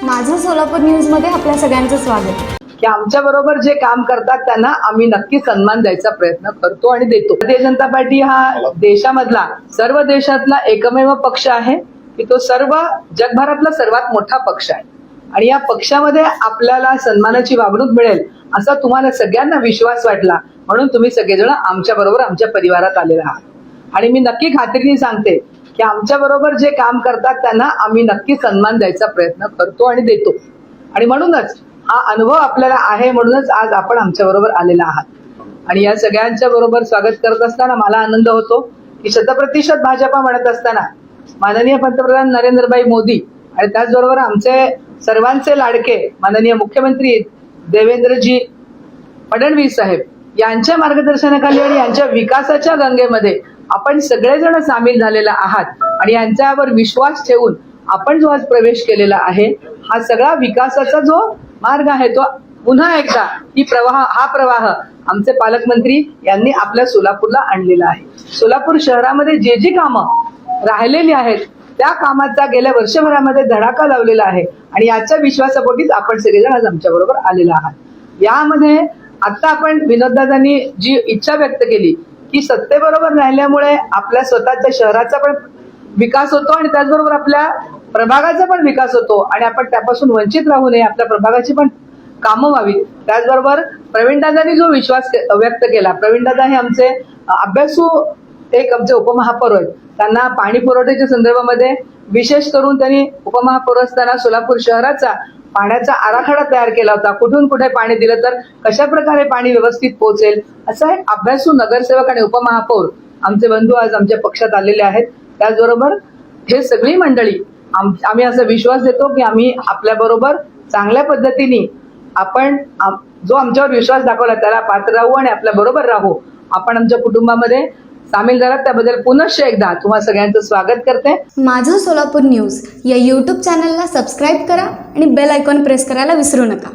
माझं सोलापूर न्यूज मध्ये आपल्या सगळ्यांचं स्वागत। की आमच्या बरोबर जे काम करतात त्यांना आम्ही नक्की सन्मान द्यायचा प्रयत्न करतो आणि देतो। भारतीय जनता पार्टी हा देशामधला सर्व देशातला एकमेव पक्ष आहे की तो सर्व जगभरातला सर्वात मोठा पक्ष आहे आणि या पक्षामध्ये आपल्याला सन्मानाची वागणूक मिळेल असा तुम्हाला सगळ्यांना विश्वास वाटला म्हणून तुम्ही सगळेजण आमच्या बरोबर आमच्या परिवारात आलेला आहात आणि मी नक्की खात्रीने सांगते की आमच्या बरोबर जे काम करतात त्यांना आम्ही नक्की सन्मान द्यायचा प्रयत्न करतो आणि देतो आणि म्हणूनच हा अनुभव आपल्याला आहे म्हणूनच आज आपण आमच्या बरोबर आलेला आहात आणि या सगळ्यांच्या बरोबर स्वागत करत असताना मला आनंद होतो की 100% भाजपा म्हणत असताना माननीय पंतप्रधान नरेंद्रभाई मोदी आणि त्याचबरोबर आमचे सर्वांचे लाडके माननीय मुख्यमंत्री देवेंद्रजी फडणवीस साहेब यांच्या मार्गदर्शनाखाली आणि यांच्या विकासाच्या गंगेमध्ये आपण सगळेजण सामील झालेला आहात आणि यांच्यावर विश्वास ठेवून आपण जो आज प्रवेश केलेला आहे हा सगळा विकासाचा जो मार्ग आहे तो पुन्हा एकदा हा प्रवाह आमचे पालकमंत्री यांनी आपल्या सोलापूरला आणलेला आहे। सोलापूर शहरामध्ये जी कामं राहिलेली आहेत त्या कामाचा गेल्या वर्षभरामध्ये धडाका लावलेला आहे आणि याच्या विश्वासापोटीच आपण सगळेजण आज आमच्या बरोबर आलेला आहात। यामध्ये आता आपण विनोददादांनी जी इच्छा व्यक्त केली की सत्तेबरोबर राहिल्यामुळे आपल्या स्वतःच्या शहराचा पण विकास होतो आणि त्याचबरोबर आपल्या प्रभागाचा पण विकास होतो आणि आपण त्यापासून वंचित राहू नये, आपल्या प्रभागाची पण कामं व्हावी। त्याचबरोबर प्रवीणदादांनी जो विश्वास व्यक्त केला, प्रवीणदादा हे आमचे अभ्यासू एक आमचे उपमहापौर आहेत, त्यांना पाणी पुरवठ्याच्या संदर्भामध्ये विशेष करून त्यांनी उपमहापौर असताना सोलापूर शहराचा पाण्याचा आराखडा तयार केला होता, कुठून कुठे पाणी दिलं तर कशा प्रकारे पाणी व्यवस्थित पोहोचेल असा एक अभ्यासू नगरसेवक आणि उपमहापौर आमचे बंधू आज आमच्या पक्षात आलेले आहेत। त्याचबरोबर हे सगळी मंडळी आम्ही असा विश्वास देतो की आम्ही आपल्या बरोबर चांगल्या पद्धतीने आपण जो आमच्यावर विश्वास दाखवला त्याला पात्र राहू आणि आपल्या बरोबर राहू। आपण आमच्या कुटुंबामध्ये सामील झालात त्याबद्दल पुनश्च एकदा तुम्हा सगळ्यांचं स्वागत करते। माझं सोलापूर न्यूज या यूट्यूब चॅनलला सबस्क्राईब करा आणि बेल आयकॉन प्रेस करायला विसरू नका।